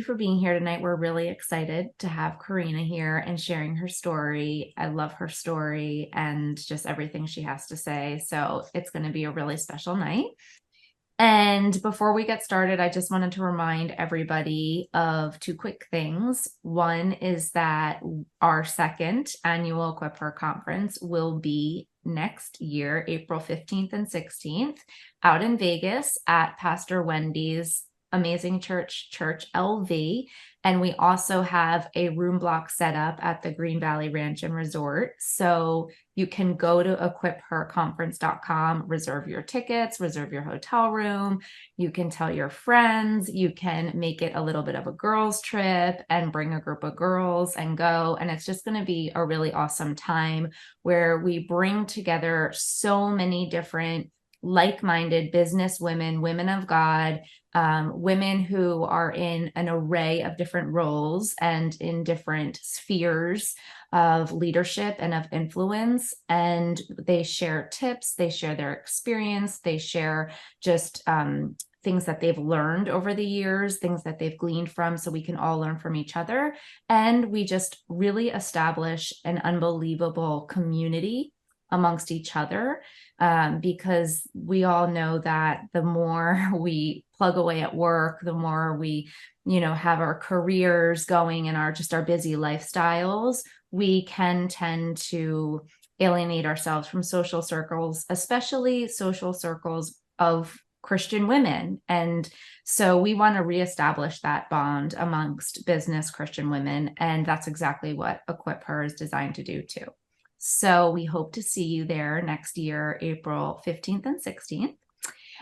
for being here tonight. We're really excited to have Corina here and sharing her story. I love her story and just everything she has to say. So it's going to be a really special night. And before we get started, I just wanted to remind everybody of two quick things. One is that our second annual Equip Her conference will be next year, April 15th and 16th, out in Vegas at Pastor Wendy's Amazing Church LV. And we also have a room block set up at the Green Valley Ranch and Resort. So you can go to equipherconference.com, reserve your tickets, reserve your hotel room. You can tell your friends. You can make it a little bit of a girls' trip and bring a group of girls and go. And it's just going to be a really awesome time where we bring together so many different like-minded business women, women of God, women who are in an array of different roles and in different spheres of leadership and of influence. And they share tips, they share their experience, they share just things that they've learned over the years, things that they've gleaned from, so we can all learn from each other. And we just really establish an unbelievable community amongst each other, because we all know that the more we plug away at work, the more we, have our careers going and our busy lifestyles, we can tend to alienate ourselves from social circles, especially social circles of Christian women. And so we want to reestablish that bond amongst business Christian women. And that's exactly what Equip Her is designed to do too. So we hope to see you there next year, April 15th and 16th.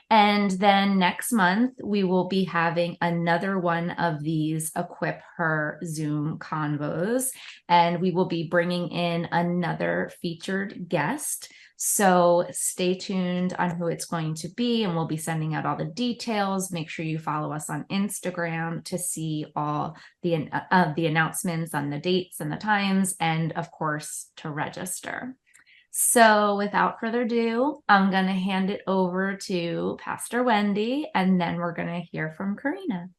And then next month, we will be having another one of these Equip Her Zoom convos, and we will be bringing in another featured guest. So stay tuned on who it's going to be, and we'll be sending out all the details. Make sure you follow us on Instagram to see all the announcements on the dates and the times, and of course, to register. So without further ado, I'm going to hand it over to Pastor Wendy, and then we're going to hear from Corina.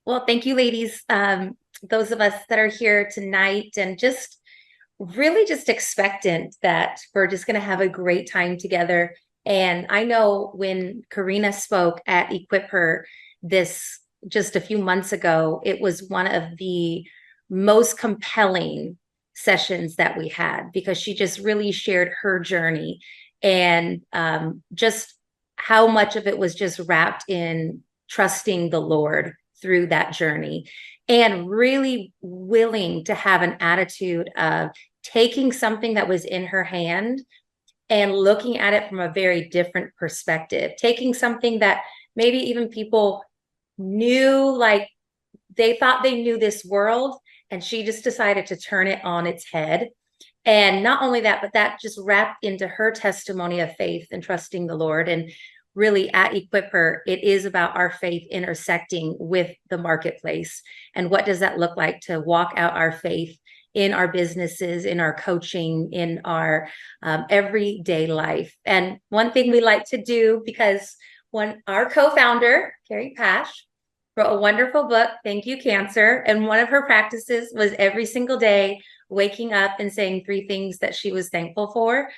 Well, thank you, ladies. Those of us that are here tonight, and just really just expectant that we're just going to have a great time together. And I know when Corina spoke at Equip Her this just a few months ago, it was one of the most compelling sessions that we had, because she just really shared her journey, and just how much of it was just wrapped in trusting the Lord through that journey, and really willing to have an attitude of taking something that was in her hand and looking at it from a very different perspective, taking something that maybe even people knew, like they thought they knew this world, and she just decided to turn it on its head. And not only that, but that just wrapped into her testimony of faith and trusting the Lord. And really at Equip Her, it is about our faith intersecting with the marketplace. And what does that look like to walk out our faith in our businesses, in our coaching, in our everyday life? And one thing we like to do, because our co-founder, Carrie Pash, wrote a wonderful book, Thank You, Cancer. And one of her practices was every single day waking up and saying 3 things that she was thankful for.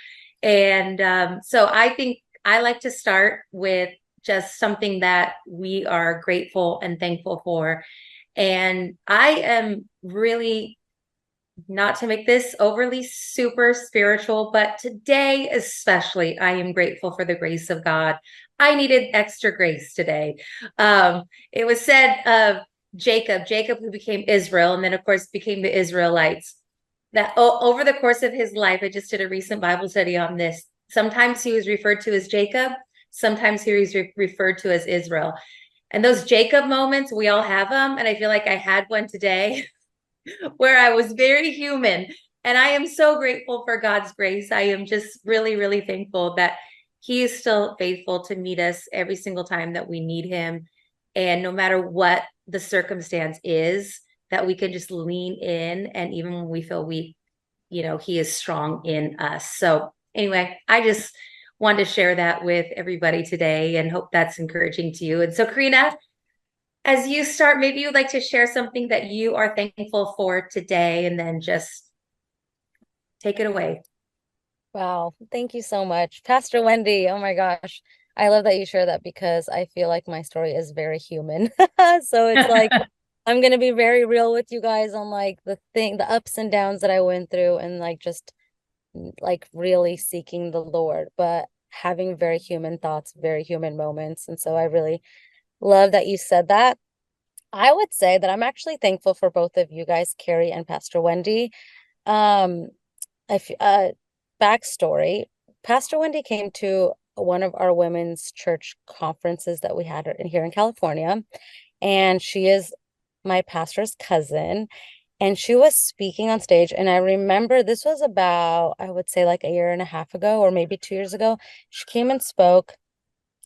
And so I think I like to start with just something that we are grateful and thankful for. And I am really, not to make this overly super spiritual, but today especially, I am grateful for the grace of God. I needed extra grace today. It was said of Jacob, who became Israel, and then of course became the Israelites, that over the course of his life, I just did a recent Bible study on this. Sometimes he was referred to as Jacob, sometimes he was referred to as Israel. And those Jacob moments, we all have them. And I feel like I had one today where I was very human. And I am so grateful for God's grace. I am just really, really thankful that He is still faithful to meet us every single time that we need Him. And no matter what the circumstance is, that we can just lean in. And even when we feel weak, He is strong in us. So anyway, I just wanted to share that with everybody today and hope that's encouraging to you. And so, Corina, As you start, maybe you'd like to share something that you are thankful for today, and then just take it away. Wow, thank you so much. Pastor Wendy, oh my gosh. I love that you share that because I feel like my story is very human. So it's like I'm gonna be very real with you guys on like the ups and downs that I went through and like just like really seeking the Lord, but having very human thoughts, very human moments. And so I really love that you said that. I would say that I'm actually thankful for both of you guys, Carrie and Pastor Wendy. Um, if backstory, Pastor Wendy came to one of our women's church conferences that we had in here in California, and she is my pastor's cousin, and she was speaking on stage. And I remember this was about, I would say like a year and a half ago, or maybe 2 years ago. She came and spoke,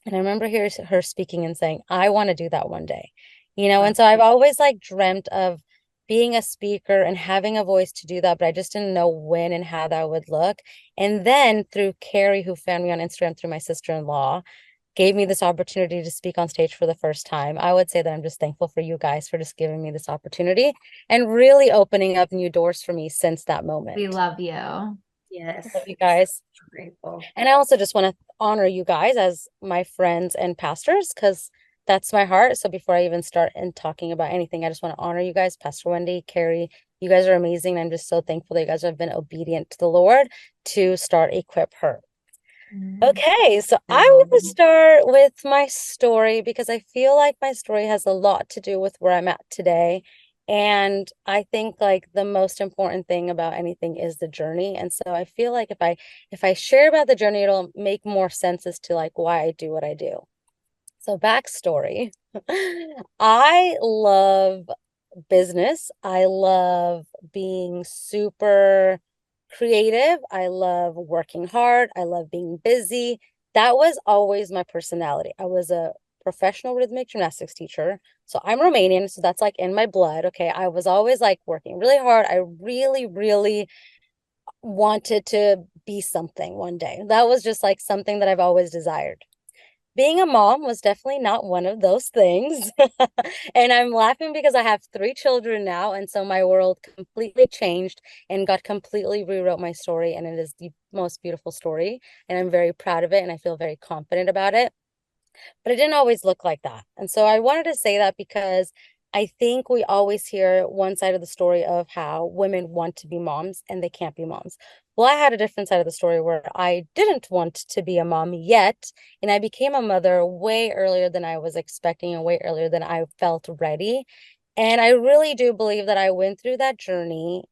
and I remember hearing her speaking and saying, I want to do that one day, and so I've always like dreamt of being a speaker and having a voice to do that, but I just didn't know when and how that would look. And then through Carrie, who found me on Instagram through my sister-in-law, gave me this opportunity to speak on stage for the first time. I would say that I'm just thankful for you guys for just giving me this opportunity and really opening up new doors for me since that We moment. love you. Love Yes, you guys. grateful. And I also just want to honor you guys as my friends and pastors because that's my heart. So before I even start and talking about anything, I just want to honor you guys, Pastor Wendy, Carrie. You guys are amazing. I'm just so thankful that you guys have been obedient to the Lord to start Equip Her. Mm, Okay, so I we love want to you. start with my story because I feel like my story has a lot to do with where I'm at today. And I think like the most important thing about anything is the journey. And so I feel like if I share about the journey, it'll make more sense as to like why I do what I do. So backstory. I love business. I love being super creative. I love working hard. I love being busy. That was always my personality. I was a professional rhythmic gymnastics teacher. So I'm Romanian, so that's like in my blood. Okay. I was always like working really hard. I really, really wanted to be something one day. That was just like something that I've always desired. Being a mom was definitely not one of those things. And I'm laughing because I have 3 children now. And so my world completely changed and God completely rewrote my story. And it is the most beautiful story. And I'm very proud of it. And I feel very confident about it, but it didn't always look like that. And so I wanted to say that because I think we always hear one side of the story of how women want to be moms and they can't be moms. Well, I had a different side of the story where I didn't want to be a mom yet, and I became a mother way earlier than I was expecting and way earlier than I felt ready. And I really do believe that I went through that journey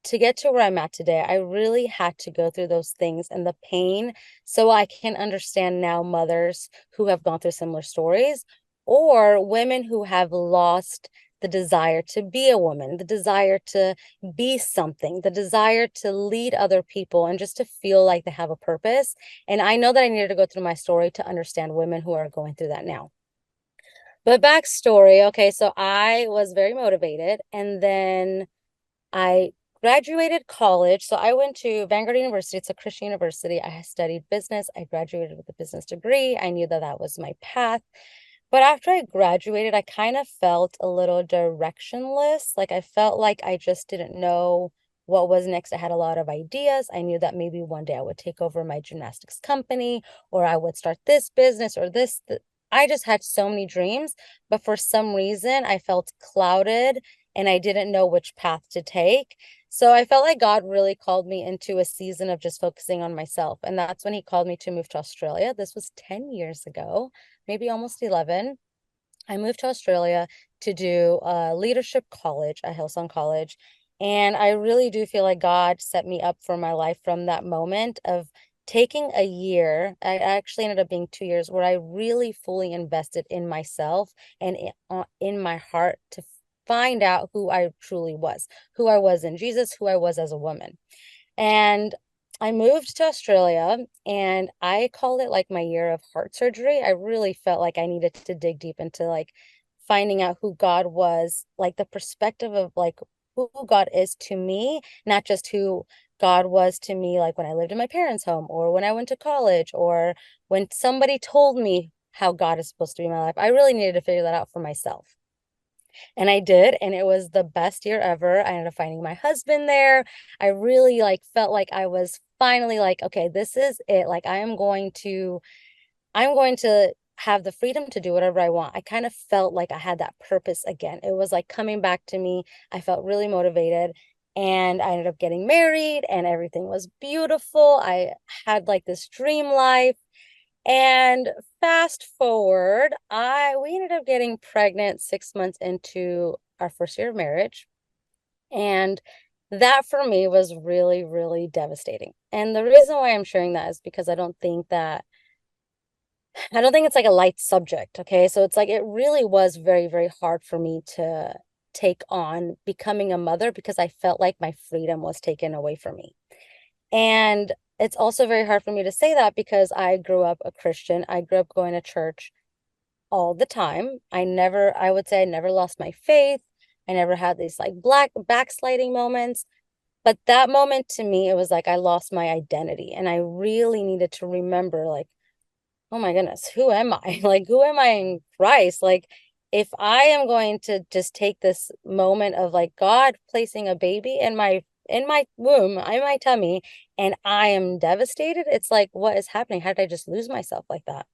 to get to where I'm at today. I really had to go through those things and the pain so I can understand now mothers who have gone through similar stories or women who have lost the desire to be a woman, the desire to be something, the desire to lead other people and just to feel like they have a purpose. And I know that I needed to go through my story to understand women who are going through that now. But backstory, okay, so I was very motivated and then I graduated college. So I went to Vanguard University. It's a Christian university. I studied business. I graduated with a business degree. I knew that that was my path. But after I graduated, I kind of felt a little directionless. Like I felt like I just didn't know what was next. I had a lot of ideas. I knew that maybe one day I would take over my gymnastics company or I would start this business or this. I just had so many dreams, but for some reason I felt clouded and I didn't know which path to take. So I felt like God really called me into a season of just focusing on myself. And that's when he called me to move to Australia. This was 10 years ago, maybe almost 11. I moved to Australia to do leadership college at Hillsong College. And I really do feel like God set me up for my life from that moment of taking a year. I actually ended up being 2 years where I really fully invested in myself and in my heart to find out who I truly was, who I was in Jesus, who I was as a woman. And I moved to Australia and I call it like my year of heart surgery. I really felt like I needed to dig deep into like finding out who God was, like the perspective of like who God is to me, not just who God was to me, like when I lived in my parents' home or when I went to college or when somebody told me how God is supposed to be in my life. I really needed to figure that out for myself. And I did, and it was the best year ever. I ended up finding my husband there. I really like felt like I was finally like, okay, this is it. Like I'm going to have the freedom to do whatever I want. I kind of felt like I had that purpose again. It was like coming back to me. I felt really motivated, and I ended up getting married and everything was beautiful. I had like this dream life. And fast forward, we ended up getting pregnant 6 months into our first year of marriage. And that for me was really, really devastating. And the reason why I'm sharing that is because I don't think it's like a light subject. Okay. So it's like it really was very, very hard for me to take on becoming a mother because I felt like my freedom was taken away from me. And it's also very hard for me to say that because I grew up a Christian. I grew up going to church all the time. I would say I never lost my faith. I never had these like black backsliding moments. But that moment to me, it was like I lost my identity. And I really needed to remember, like, oh my goodness, who am I? Like, who am I in Christ? Like, if I am going to just take this moment of like God placing a baby in my womb, in my tummy, and I am devastated, it's like, what is happening? How did I just lose myself like that?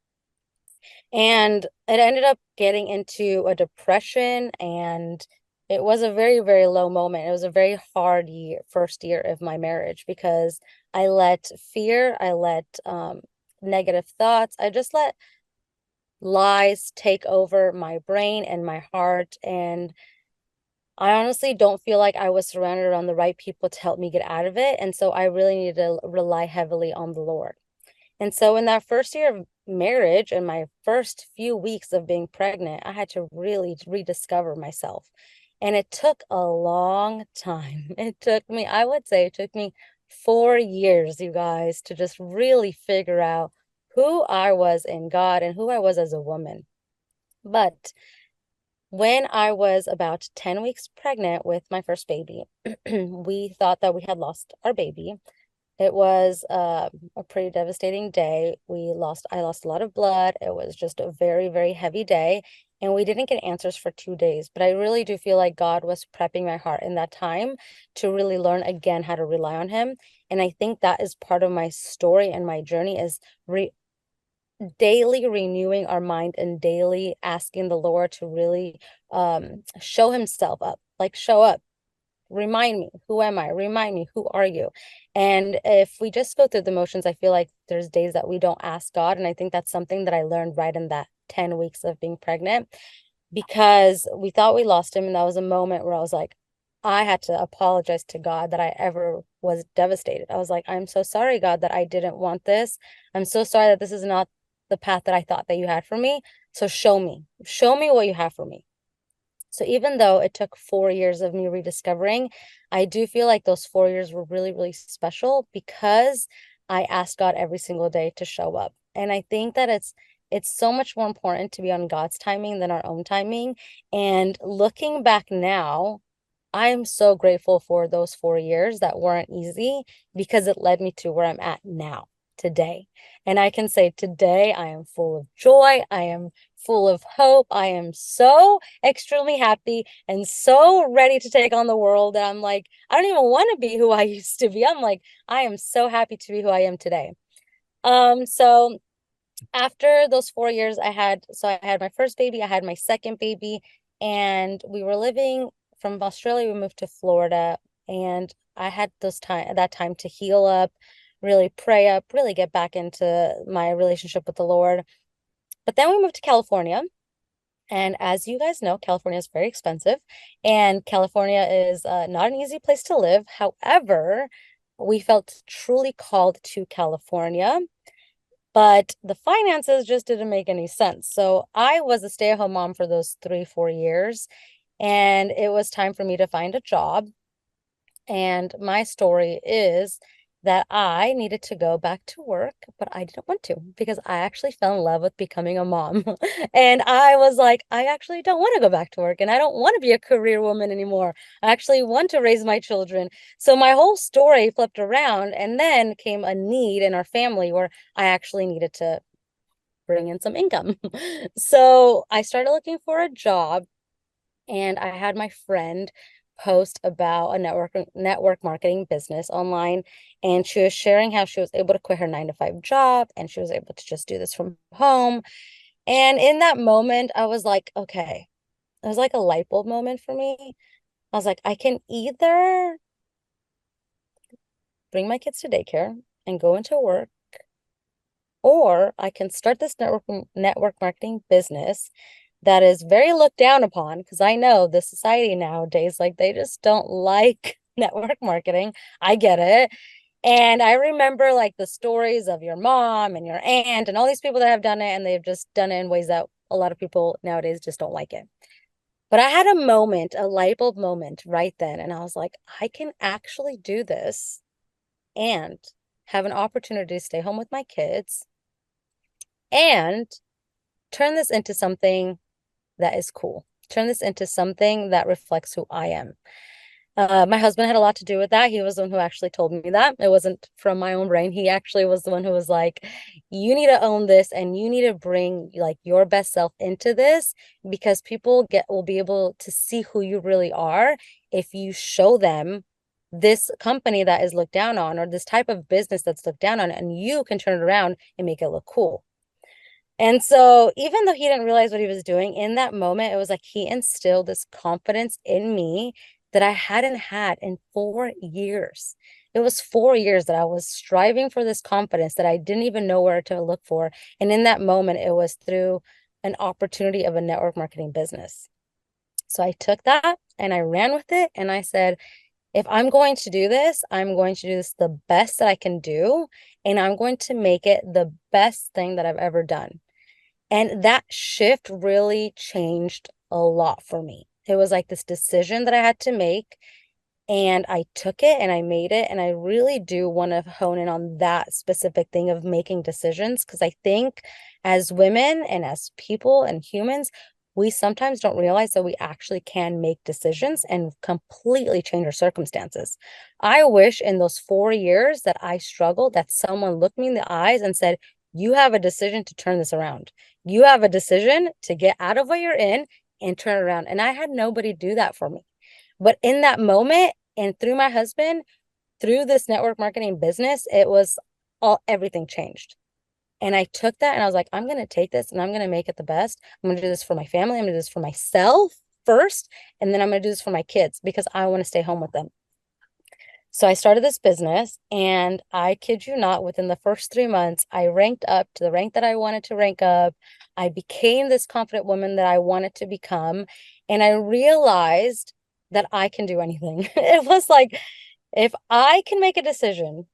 And it ended up getting into a depression, and it was a very, very low moment. It was a very hard first year of my marriage because I let fear, I let negative thoughts, I just let lies take over my brain and my heart. And I honestly don't feel like I was surrounded around the right people to help me get out of it. And so I really needed to rely heavily on the Lord. And so in that first year of marriage and my first few weeks of being pregnant, I had to really rediscover myself. And it took a long time. I would say it took me 4 years, you guys, to just really figure out who I was in God and who I was as a woman. But when I was about 10 weeks pregnant with my first baby, we thought that we had lost our baby. It was a pretty devastating day. I lost a lot of blood. It was just a very, very heavy day. And we didn't get answers for 2 days. But I really do feel like God was prepping my heart in that time to really learn again how to rely on Him. And I think that is part of my story and my journey is daily renewing our mind and daily asking the Lord to really show Himself up, like show up. Remind me, who am I? Remind me, who are you? And if we just go through the motions, I feel like there's days that we don't ask God. And I think that's something that I learned right in that 10 weeks of being pregnant because we thought we lost him. And that was a moment where I was like, I had to apologize to God that I ever was devastated. I was like, I'm so sorry, God, that I didn't want this. I'm so sorry that this is not the path that I thought that you had for me. So show me what you have for me. So even though it took 4 years of me rediscovering, I do feel like those 4 years were really, really special because I asked God every single day to show up. And I think that it's so much more important to be on God's timing than our own timing. And looking back now, I'm so grateful for those 4 years that weren't easy because it led me to where I'm at now, today. And I can say today I am full of joy. I am full of hope. I am so extremely happy and so ready to take on the world that I'm like, I don't even want to be who I used to be. I'm like, I am so happy to be who I am today. So after those 4 years, I had my first baby, I had my second baby, and we were living from Australia, we moved to Florida, and I had that time to heal up, really pray up, really get back into my relationship with the Lord. But then we moved to California. And as you guys know, California is very expensive, and California is not an easy place to live. However, we felt truly called to California, but the finances just didn't make any sense. So I was a stay-at-home mom for those 3, 4 years, and it was time for me to find a job. And my story is that I needed to go back to work, but I didn't want to because I actually fell in love with becoming a mom. And I was like, I actually don't want to go back to work and I don't want to be a career woman anymore. I actually want to raise my children. So my whole story flipped around, and then came a need in our family where I actually needed to bring in some income. So I started looking for a job, And I had my friend post about a network marketing business online, and she was sharing how she was able to quit her 9 to 5 job and she was able to just do this from home. And in that moment, I was like, okay, it was like a light bulb moment for me. I was like, I can either bring my kids to daycare and go into work, or I can start this network marketing business that is very looked down upon, because I know the society nowadays, like they just don't like network marketing. I get it. And I remember like the stories of your mom and your aunt and all these people that have done it, and they've just done it in ways that a lot of people nowadays just don't like it. But I had a moment, a light bulb moment right then. And I was like, I can actually do this and have an opportunity to stay home with my kids and turn this into something that is cool. Turn this into something that reflects who I am. My husband had a lot to do with that. He was the one who actually told me that. It wasn't from my own brain. He actually was the one who was like, you need to own this and you need to bring like your best self into this, because people will be able to see who you really are if you show them this company that is looked down on, or this type of business that's looked down on, and you can turn it around and make it look cool. And so, even though he didn't realize what he was doing in that moment, it was like he instilled this confidence in me that I hadn't had in 4 years. It was 4 years that I was striving for this confidence that I didn't even know where to look for. And in that moment, it was through an opportunity of a network marketing business. So I took that and I ran with it. And I said, if I'm going to do this, I'm going to do this the best that I can do. And I'm going to make it the best thing that I've ever done. And that shift really changed a lot for me. It was like this decision that I had to make, and I took it and I made it. And I really do want to hone in on that specific thing of making decisions, because I think as women and as people and humans, we sometimes don't realize that we actually can make decisions and completely change our circumstances. I wish in those 4 years that I struggled, that someone looked me in the eyes and said, you have a decision to turn this around. You have a decision to get out of what you're in and turn it around. And I had nobody do that for me. But in that moment, and through my husband, through this network marketing business, it was everything changed. And I took that and I was like, I'm going to take this and I'm going to make it the best. I'm going to do this for my family. I'm going to do this for myself first. And then I'm going to do this for my kids because I want to stay home with them. So I started this business, and I kid you not, within the first 3 months, I ranked up to the rank that I wanted to rank up. I became this confident woman that I wanted to become. And I realized that I can do anything. It was like, if I can make a decision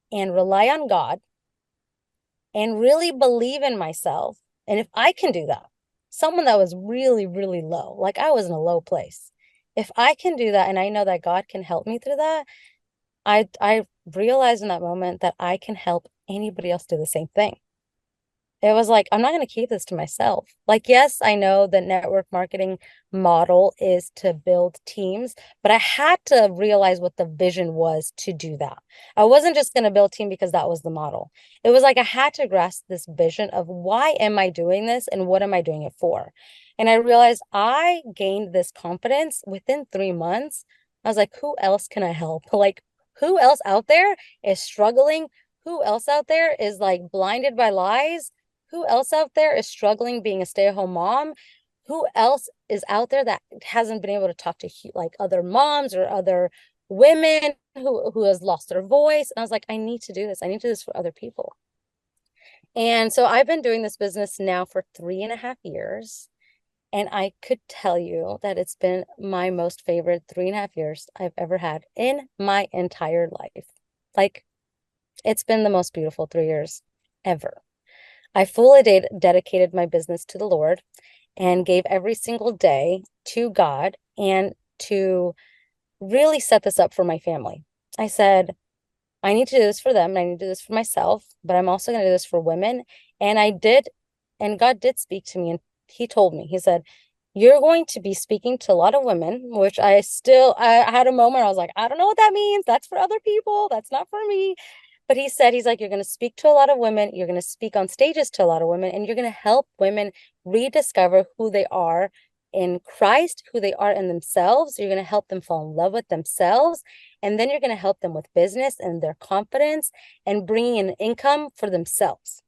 and rely on God and really believe in myself, and if I can do that, someone that was really, really low, like I was in a low place, if I can do that and I know that God can help me through that, I realized in that moment that I can help anybody else do the same thing. It was like, I'm not going to keep this to myself. Like, yes, I know the network marketing model is to build teams, but I had to realize what the vision was to do that. I wasn't just going to build a team because that was the model. It was like I had to grasp this vision of why am I doing this and what am I doing it for? And I realized I gained this confidence within 3 months. I was like, who else can I help? Like, who else out there is struggling? Who else out there is like blinded by lies? Who else out there is struggling being a stay-at-home mom? Who else is out there that hasn't been able to talk to like other moms or other women who has lost their voice? And I was like, I need to do this. I need to do this for other people. And so I've been doing this business now for 3.5 years. And I could tell you that it's been my most favorite 3.5 years I've ever had in my entire life. Like, it's been the most beautiful 3 years ever. I fully dedicated my business to the Lord and gave every single day to God and to really set this up for my family. I said, I need to do this for them, and I need to do this for myself, but I'm also going to do this for women. And I did, and God did speak to me, and He told me, He said, you're going to be speaking to a lot of women, which I had a moment, I was like, I don't know what that means. That's for other people. That's not for me. But He said, He's like, you're going to speak to a lot of women. You're going to speak on stages to a lot of women, and you're going to help women rediscover who they are in Christ, who they are in themselves. You're going to help them fall in love with themselves. And then you're going to help them with business and their confidence and bringing in income for themselves.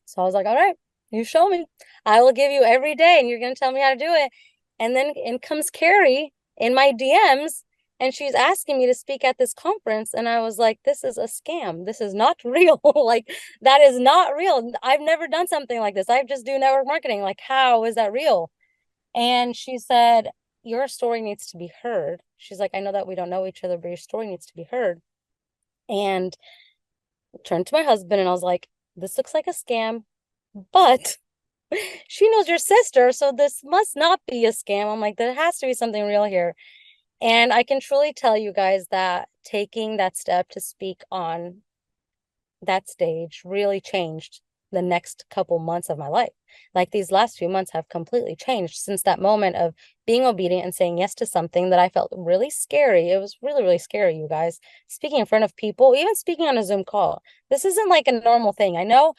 So I was like, all right, you show me. I will give you every day and you're going to tell me how to do it. And then in comes Carrie in my DMs and she's asking me to speak at this conference. And I was like, this is a scam. This is not real. Like, that is not real. I've never done something like this. I just do network marketing. Like, how is that real? And she said, your story needs to be heard. She's like, I know that we don't know each other, but your story needs to be heard. And turned to my husband and I was like, this looks like a scam, but she knows your sister, so this must not be a scam. I'm like, there has to be something real here. And I can truly tell you guys that taking that step to speak on that stage really changed the next couple months of my life. Like, these last few months have completely changed since that moment of being obedient and saying yes to something that I felt really scary. It was really, really scary, you guys. Speaking in front of people, even speaking on a Zoom call. This isn't like a normal thing. I know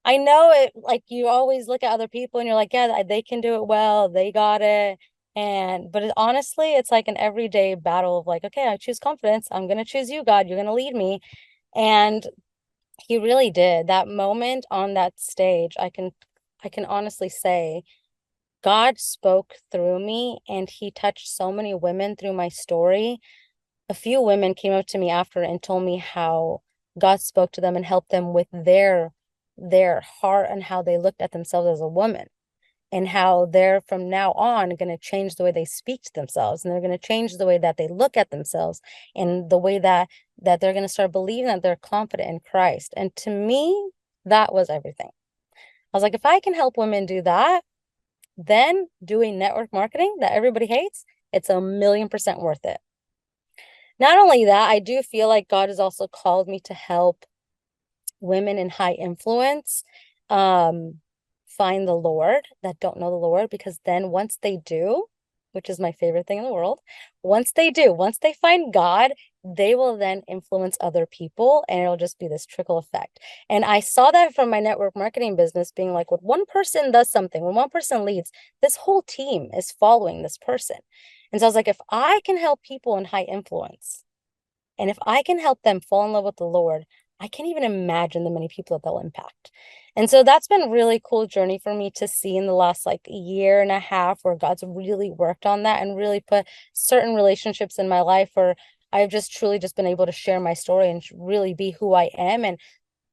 it, like, you always look at other people and you're like, yeah, they can do it well, they got it. But honestly, it's like an everyday battle of like, okay, I choose confidence. I'm going to choose you, God. You're going to lead me. And he really did. That moment on that stage, I can honestly say God spoke through me and he touched so many women through my story. A few women came up to me after and told me how God spoke to them and helped them with their heart and how they looked at themselves as a woman, and how they're from now on going to change the way they speak to themselves, and they're going to change the way that they look at themselves, and the way that they're going to start believing that they're confident in Christ. And to me, that was everything. I was like, if I can help women do that, then doing network marketing that everybody hates, it's 1,000,000% worth it. Not only that, I do feel like God has also called me to help women in high influence find the Lord that don't know the Lord, because then once they do, which is my favorite thing in the world, once they find God, they will then influence other people and it'll just be this trickle effect. And I saw that from my network marketing business being like, when one person does something, when one person leads, this whole team is following this person. And so I was like, if I can help people in high influence, and if I can help them fall in love with the Lord, I can't even imagine the many people that they'll impact. And so that's been a really cool journey for me to see in the last like year and a half, where God's really worked on that and really put certain relationships in my life where I've just truly just been able to share my story and really be who I am and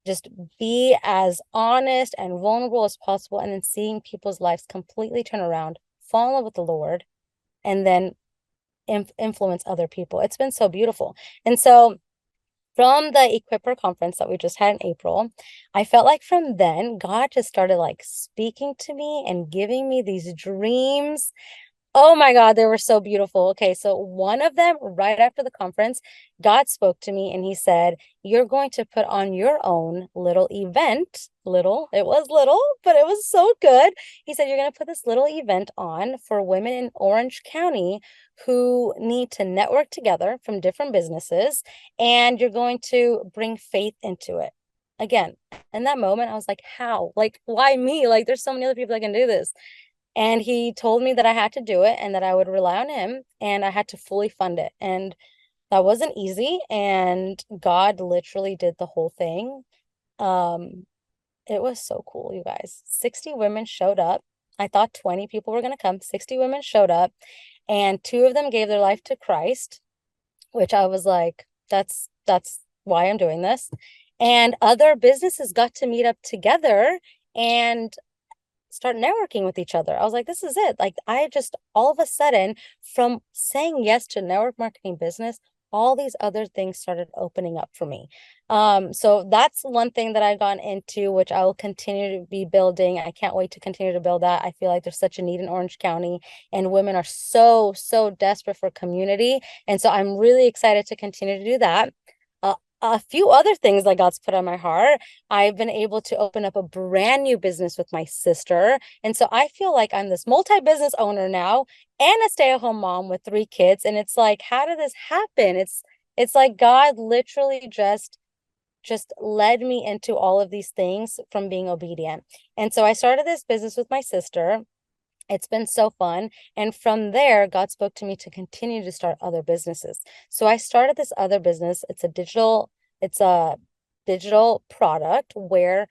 just be as honest and vulnerable as possible. And then seeing people's lives completely turn around, fall in love with the Lord, and then influence other people. It's been so beautiful. And so from the Equipper conference that we just had in April, I felt like from then God just started like speaking to me and giving me these dreams. Oh my God, they were so beautiful. Okay, so one of them, right after the conference, God spoke to me and he said, you're going to put on your own little event. Little, it was little, but it was so good. He said, you're going to put this little event on for women in Orange County who need to network together from different businesses, and you're going to bring faith into it. Again, in that moment, I was like, how? Like, why me? Like, there's so many other people that can do this. And he told me that I had to do it and that I would rely on him and I had to fully fund it. And that wasn't easy. And God literally did the whole thing. It was so cool, you guys. 60 women showed up. I thought 20 people were going to come. 60 women showed up, and 2 of them gave their life to Christ, which I was like, that's why I'm doing this. And other businesses got to meet up together and start networking with each other. I was like, this is it. Like, I just all of a sudden, from saying yes to network marketing business, all these other things started opening up for me. So that's one thing that I've gone into, which I will continue to be building. I can't wait to continue to build that. I feel like there's such a need in Orange County, and women are so desperate for community. And so I'm really excited to continue to do that. A few other things that God's put on my heart. I've been able to open up a brand new business with my sister. And so I feel like I'm this multi-business owner now and a stay-at-home mom with 3 kids. And it's like, how did this happen? It's like God literally just led me into all of these things from being obedient. And so I started this business with my sister. It's been so fun. And from there, God spoke to me to continue to start other businesses. So I started this other business. It's a digital product where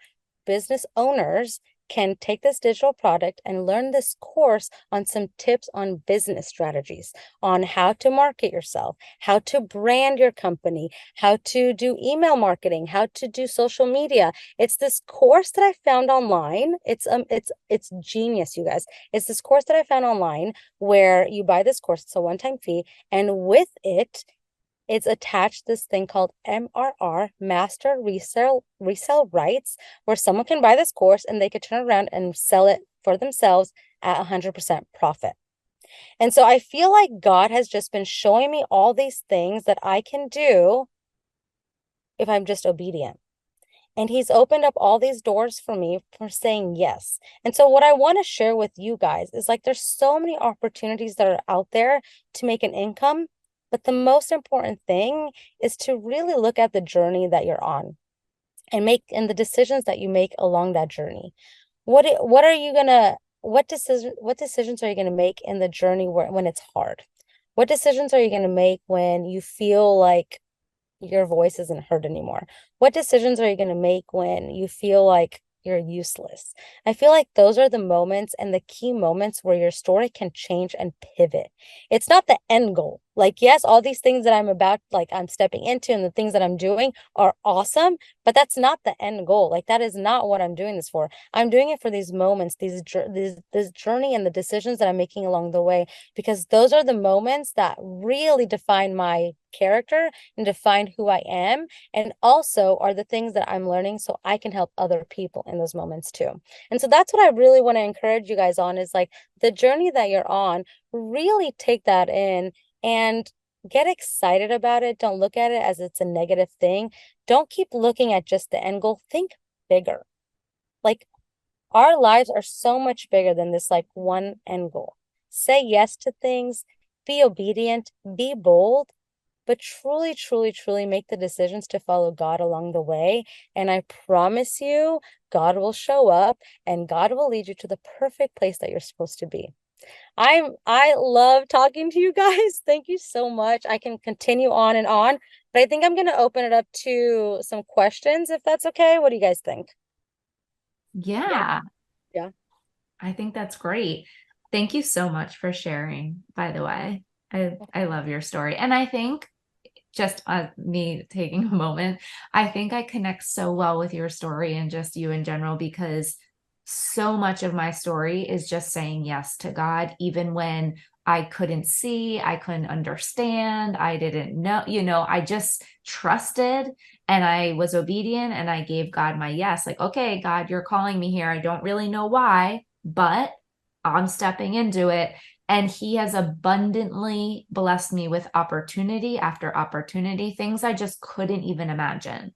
business owners can take this digital product and learn this course on some tips on business strategies, on how to market yourself, how to brand your company, how to do email marketing, how to do social media. It's this course that I found online. It's genius, you guys. It's this course that I found online where you buy this course, it's a one-time fee, and with it, it's attached this thing called MRR, Master Resale Rights, where someone can buy this course and they could turn around and sell it for themselves at 100% profit. And so I feel like God has just been showing me all these things that I can do if I'm just obedient. And he's opened up all these doors for me for saying yes. And so what I want to share with you guys is like there's so many opportunities that are out there to make an income, but the most important thing is to really look at the journey that you're on and the decisions that you make along that journey. What decisions are you gonna make in the journey when it's hard? What decisions are you gonna make when you feel like your voice isn't heard anymore? What decisions are you going to make when you feel like you're useless? I feel like those are the moments and the key moments where your story can change and pivot. It's not the end goal. Like, yes, all these things that I'm stepping into and the things that I'm doing are awesome, but that's not the end goal. Like, that is not what I'm doing this for. I'm doing it for these moments, this journey and the decisions that I'm making along the way, because those are the moments that really define my character and define who I am, and also are the things that I'm learning so I can help other people in those moments too. And so that's what I really want to encourage you guys on, is like the journey that you're on, really take that in and get excited about it. Don't look at it as it's a negative thing. Don't keep looking at just the end goal. Think bigger. Like, our lives are so much bigger than this like one end goal. Say yes to things, be obedient, be bold, but truly, truly, truly make the decisions to follow God along the way. And I promise you, God will show up and God will lead you to the perfect place that you're supposed to be. I love talking to you guys. Thank you so much. I can continue on and on, but I think I'm going to open it up to some questions if that's okay. What do you guys think? Yeah, Yeah. I think that's great. Thank you so much for sharing, by the way. I love your story. And I think just me taking a moment, I think I connect so well with your story and just you in general, because so much of my story is just saying yes to God, even when I couldn't see, I couldn't understand, I didn't know, I just trusted and I was obedient and I gave God my yes. Like, okay, God, you're calling me here. I don't really know why, but I'm stepping into it. And he has abundantly blessed me with opportunity after opportunity, things I just couldn't even imagine.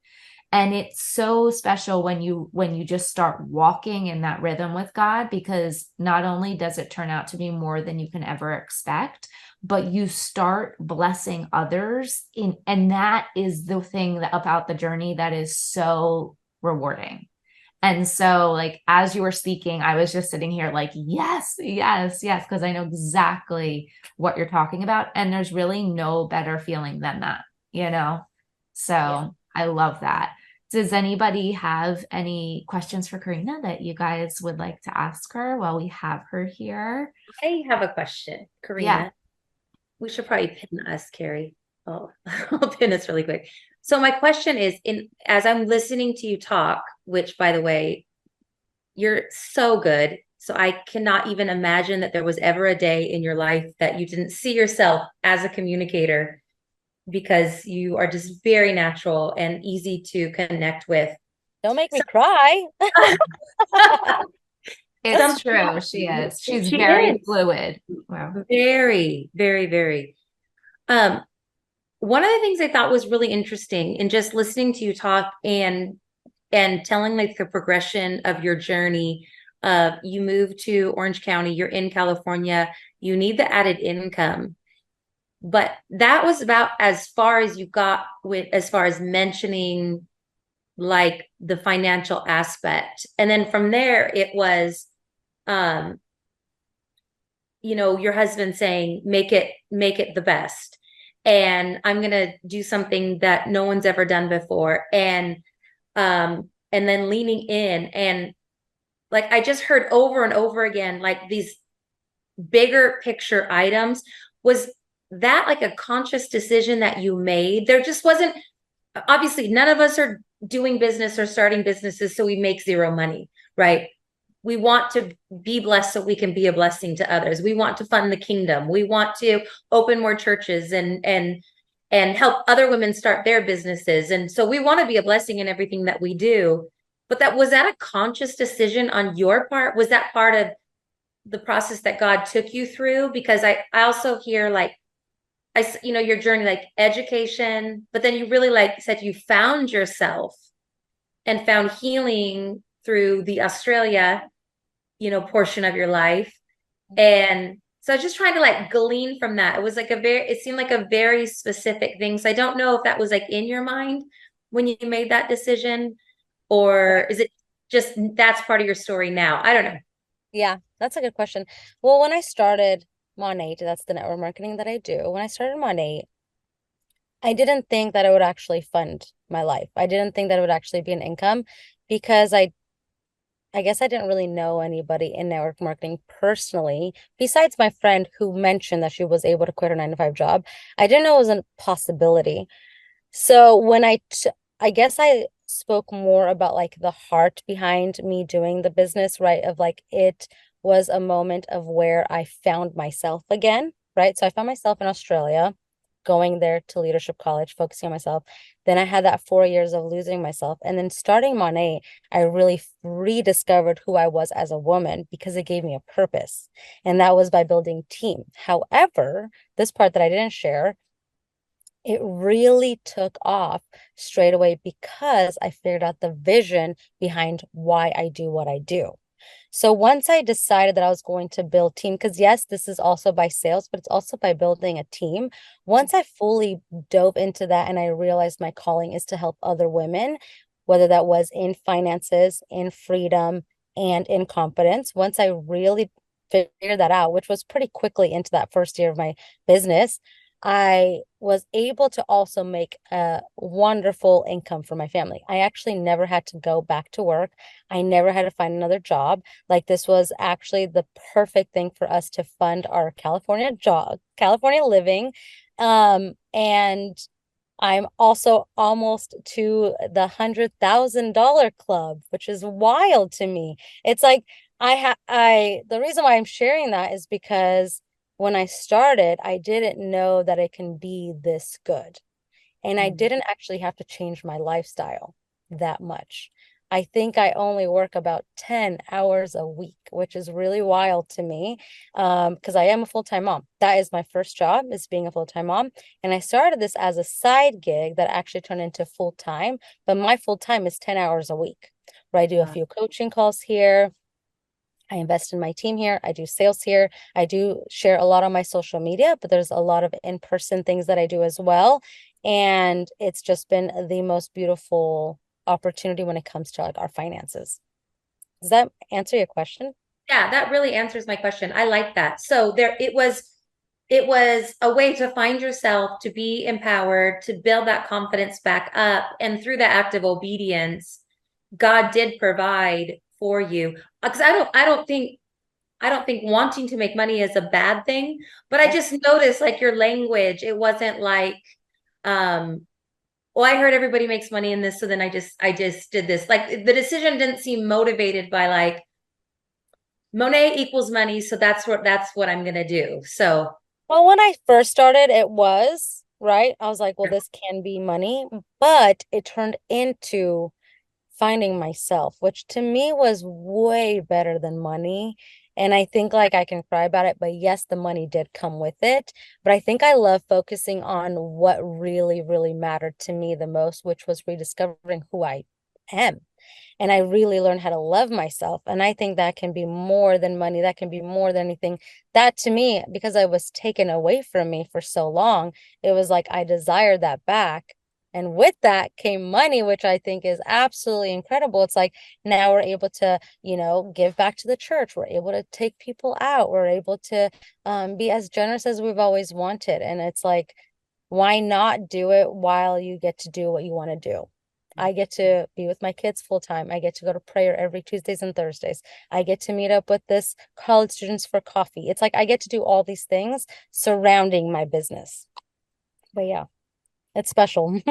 And it's so special when you just start walking in that rhythm with God, because not only does it turn out to be more than you can ever expect, but you start blessing others and that is the thing about the journey that is so rewarding. And so, like, as you were speaking, I was just sitting here like, yes, yes, yes, because I know exactly what you're talking about. And there's really no better feeling than that? So Yeah. I love that. Does anybody have any questions for Corina that you guys would like to ask her while we have her here? I have a question, Yeah. Corina. We should probably pin us, Carrie. Oh, I'll pin us really quick. So my question is, as I'm listening to you talk, which by the way, you're so good. So I cannot even imagine that there was ever a day in your life that you didn't see yourself as a communicator, because you are just very natural and easy to connect with. Don't make me So, cry. It's true. She is. She's she very is fluid. Wow. very, very, very. Um, One of the things I thought was really interesting in just listening to you talk and telling like the progression of your journey. You moved to Orange County, you're in California, you need the added income. But that was about as far as you got with as far as mentioning like the financial aspect. And then from there it was um your husband saying, make it the best. And I'm going to do something that no one's ever done before. And then leaning in, and like I just heard over and over again, like these bigger picture items. Was that like a conscious decision that you made? There just wasn't, obviously, none of us are doing business or starting businesses so we make zero money, right? We want to be blessed so we can be a blessing to others. We want to fund the kingdom. We want to open more churches and help other women start their businesses. And so we want to be a blessing in everything that we do. But that a conscious decision on your part? Was that part of the process that God took you through? Because I also hear like your journey, like education, but then you really, like said, you found yourself and found healing through the Australia, portion of your life. And so I was just trying to like glean from that. It was like it seemed like a very specific thing. So I don't know if that was like in your mind when you made that decision, or is it just that's part of your story now? I don't know. Yeah, that's a good question. Well, when I started Monate, that's the network marketing that I do. When I started Monate, I didn't think that it would actually fund my life. I didn't think that it would actually be an income because I guess I didn't really know anybody in network marketing personally, besides my friend who mentioned that she was able to quit her 9 to 5 job. I didn't know it was a possibility. So when I guess I spoke more about like the heart behind me doing the business, right? Of like it was a moment of where I found myself again, right? So I found myself in Australia, going there to leadership college, focusing on myself. Then I had that 4 years of losing myself. And then starting Monet, I really rediscovered who I was as a woman because it gave me a purpose. And that was by building team. However, this part that I didn't share, it really took off straight away because I figured out the vision behind why I do what I do. So once I decided that I was going to build team, because yes, this is also by sales, but it's also by building a team. Once I fully dove into that and I realized my calling is to help other women, whether that was in finances, in freedom, and in confidence, once I really figured that out, which was pretty quickly into that first year of my business, I was able to also make a wonderful income for my family. I actually never had to go back to work. I never had to find another job. Like this was actually the perfect thing for us to fund our California job, California living. And I'm also almost to the $100,000 club, which is wild to me. It's like the reason why I'm sharing that is because when I started, I didn't know that it can be this good. And I didn't actually have to change my lifestyle that much. I think I only work about 10 hours a week, which is really wild to me, because I am a full-time mom. That is my first job, is being a full-time mom. And I started this as a side gig that actually turned into full-time, but my full-time is 10 hours a week, where I do a few coaching calls here. I invest in my team here. I do sales here. I do share a lot on my social media, but there's a lot of in-person things that I do as well. And it's just been the most beautiful opportunity when it comes to like our finances. Does that answer your question? Yeah, that really answers my question. I like that. So it was a way to find yourself, to be empowered, to build that confidence back up. And through the act of obedience, God did provide for you. Because I don't think wanting to make money is a bad thing, but I just noticed like your language, it wasn't like, well, I heard everybody makes money in this, so then I just did this. Like the decision didn't seem motivated by like Monet equals money, so that's what I'm gonna do. So Well, when I first started, it was, right? I was like, well, this can be money, but it turned into finding myself, which to me was way better than money. And I think like I can cry about it, but yes, the money did come with it. But I think I love focusing on what really, really mattered to me the most, which was rediscovering who I am. And I really learned how to love myself. And I think that can be more than money. That can be more than anything. That to me, because I was taken away from me for so long, it was like I desired that back. And with that came money, which I think is absolutely incredible. It's like now we're able to, give back to the church. We're able to take people out. We're able to be as generous as we've always wanted. And it's like, why not do it while you get to do what you want to do? I get to be with my kids full time. I get to go to prayer every Tuesdays and Thursdays. I get to meet up with this college students for coffee. It's like I get to do all these things surrounding my business. But yeah, it's special.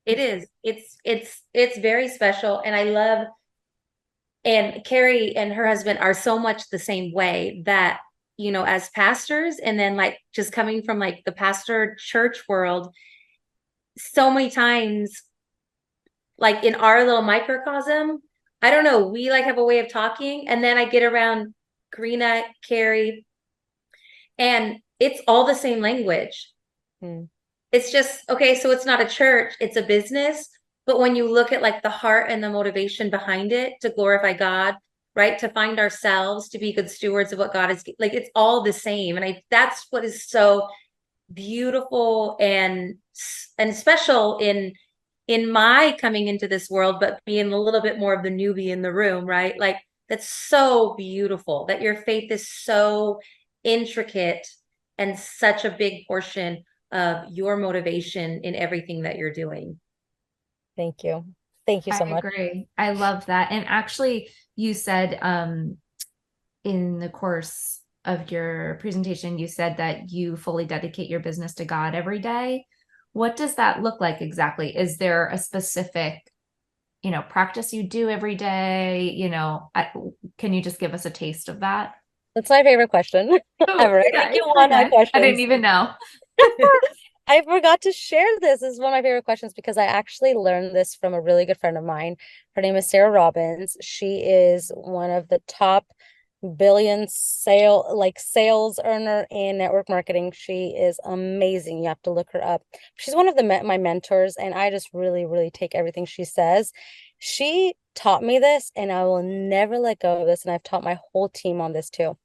It is. It's very special. And I love, and Carrie and her husband are so much the same way that, as pastors, and then like just coming from like the pastor church world, so many times, like in our little microcosm, I don't know, we like have a way of talking, and then I get around Karina, Carrie, and it's all the same language. Mm. It's just, okay, so it's not a church, it's a business. But when you look at like the heart and the motivation behind it to glorify God, right? To find ourselves, to be good stewards of what God is like, it's all the same. And that's what is so beautiful and special in my coming into this world, but being a little bit more of the newbie in the room, right? Like that's so beautiful that your faith is so intricate and such a big portion of your motivation in everything that you're doing. Thank you. Thank you I so much. agree. I love that. And actually, you said in the course of your presentation, you said that you fully dedicate your business to God every day. What does that look like exactly? Is there a specific, practice you do every day? Can you just give us a taste of that? That's my favorite question Oh, ever. I yeah, think I you won my forget. I didn't questions. even know. I forgot to share this. This is one of my favorite questions because I actually learned this from a really good friend of mine. Her name is Sarah Robbins. She is one of the top billion sales earner in network marketing. She is amazing. You have to look her up. She's one of my mentors, and I just really, really take everything she says. She taught me this, and I will never let go of this. And I've taught my whole team on this too.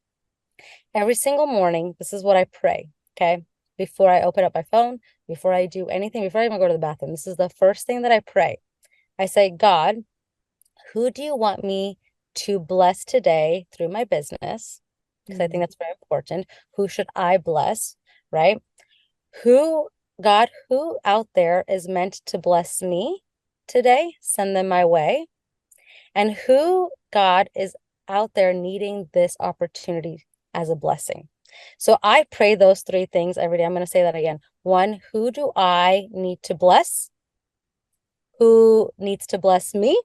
Every single morning, this is what I pray. Okay. Before I open up my phone, before I do anything, before I even go to the bathroom, this is the first thing that I pray. I say, God, who do you want me to bless today through my business? Because I think that's very important. Who should I bless? Right? Who, God, who out there is meant to bless me today? Send them my way. And who, God, is out there needing this opportunity as a blessing? So I pray those three things every day. I'm going to say that again. One, who do I need to bless? Who needs to bless me?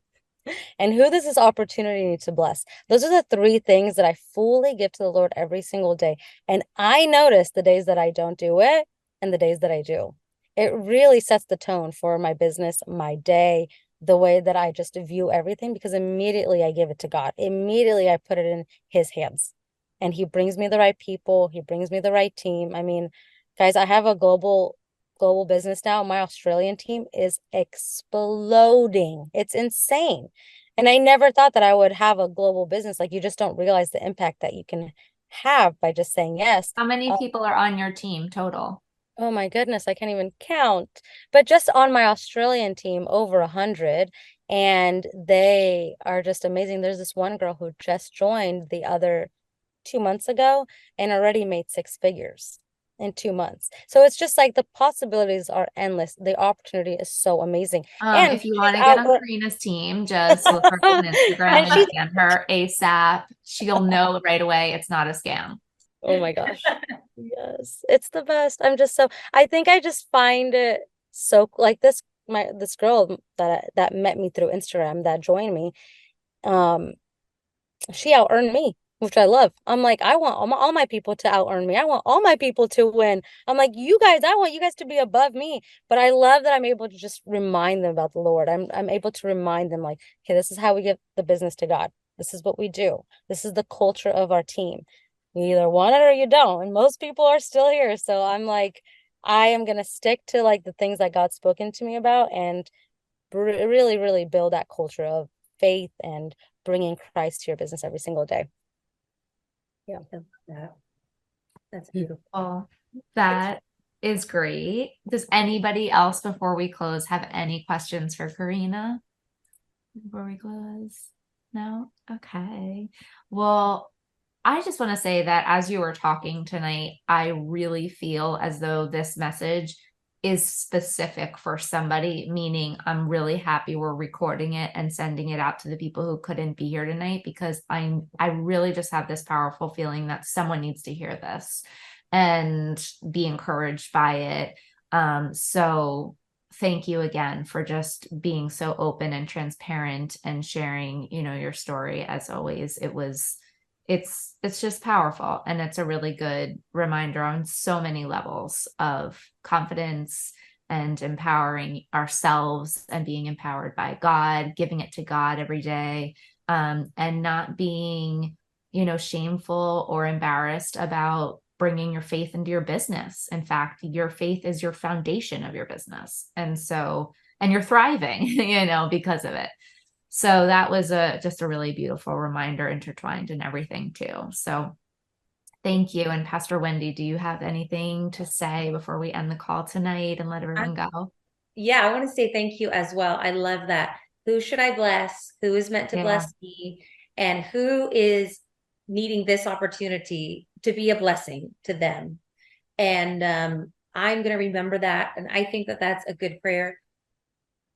And who does this opportunity need to bless? Those are the three things that I fully give to the Lord every single day. And I notice the days that I don't do it and the days that I do. It really sets the tone for my business, my day, the way that I just view everything, because immediately I give it to God. Immediately I put it in his hands. And he brings me the right people. He brings me the right team. I mean, guys, I have a global business now. My Australian team is exploding. It's insane. And I never thought that I would have a global business. Like you just don't realize the impact that you can have by just saying yes. How many people are on your team total? Oh my goodness, I can't even count. But just on my Australian team, over 100, and they are just amazing. There's this one girl who just joined the other 2 months ago and already made six figures in 2 months. So it's just like the possibilities are endless. The opportunity is so amazing. And If you she's want to get out. on Karina's team, just look her up on Instagram And and she's, DM her ASAP. She'll know right away it's not a scam. oh my gosh. Yes, it's the best. I think I just find it so like this girl that met me through Instagram that joined me, um, she out earned me, which I love. I'm like, I want all my people to out earn me. I want all my people to win. I'm like, you guys, I want you guys to be above me. But I love that I'm able to just remind them about the Lord. I'm able to remind them like, okay, this is how we give the business to God. This is what we do. This is the culture of our team. You either want it or you don't. And most people are still here. So I'm like, I am gonna stick to like the things that God's spoken to me about and really, really build that culture of faith and bringing Christ to your business every single day. Yeah. That's beautiful. Well, that is great. Does anybody else before we close have any questions for Corina before we close? No? Okay. Well, I just want to say that as you were talking tonight, I really feel as though this message is specific for somebody, meaning I'm really happy we're recording it and sending it out to the people who couldn't be here tonight, because I really just have this powerful feeling that someone needs to hear this and be encouraged by it. So thank you again for just being so open and transparent and sharing, your story. As always, it's just powerful, and it's a really good reminder on so many levels of confidence and empowering ourselves and being empowered by God, giving it to God every day, and not being, shameful or embarrassed about bringing your faith into your business. In fact, your faith is your foundation of your business. And you're thriving, because of it. So that was just a really beautiful reminder, intertwined in everything too. So thank you. And Pastor Wendy, do you have anything to say before we end the call tonight and let everyone go? Yeah, I want to say thank you as well. I love that. Who should I bless? Who is meant to bless me? And who is needing this opportunity to be a blessing to them? And I'm going to remember that. And I think that that's a good prayer.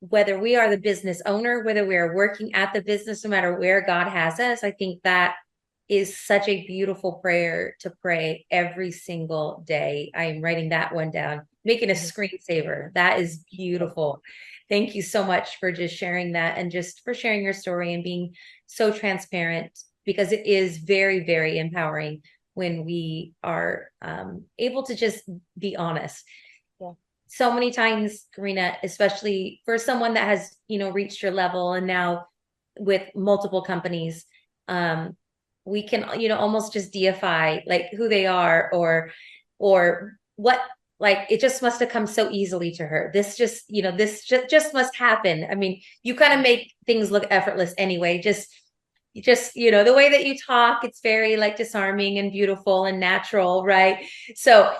Whether we are the business owner, whether we are working at the business, no matter where God has us, I think that is such a beautiful prayer to pray every single day. I am writing that one down, making a screensaver. That is beautiful. Thank you so much for just sharing that, and just for sharing your story and being so transparent, because it is very, very empowering when we are able to just be honest. Yeah. So many times, Corina, especially for someone that has, reached your level and now with multiple companies, we can, almost just deify like who they are, or what, like, it just must have come so easily to her. This just must happen. I mean, you kind of make things look effortless anyway. Just, the way that you talk, it's very like disarming and beautiful and natural, right? So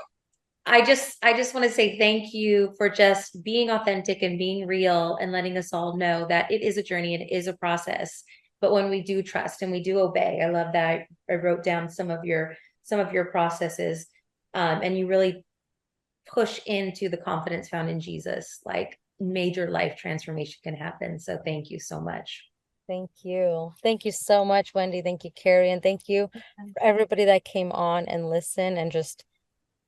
I just want to say thank you for just being authentic and being real, and letting us all know that it is a journey and it is a process. But when we do trust and we do obey, I love that I wrote down some of your processes, and you really push into the confidence found in Jesus, like major life transformation can happen. So thank you so much. Thank you. Thank you so much, Wendy. Thank you, Carrie. And thank you for everybody that came on and listened and just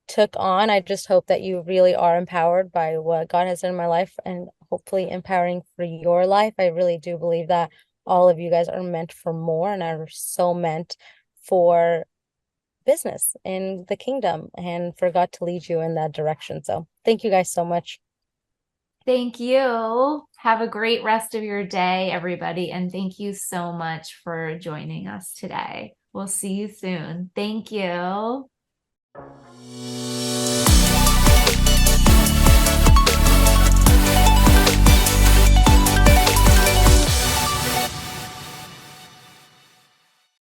took on. I just hope that you really are empowered by what God has done in my life, and hopefully empowering for your life. I really do believe that all of you guys are meant for more and are so meant for business in the kingdom, and for God to lead you in that direction. So thank you guys so much. Thank you. Have a great rest of your day, everybody. And thank you so much for joining us today. We'll see you soon. Thank you.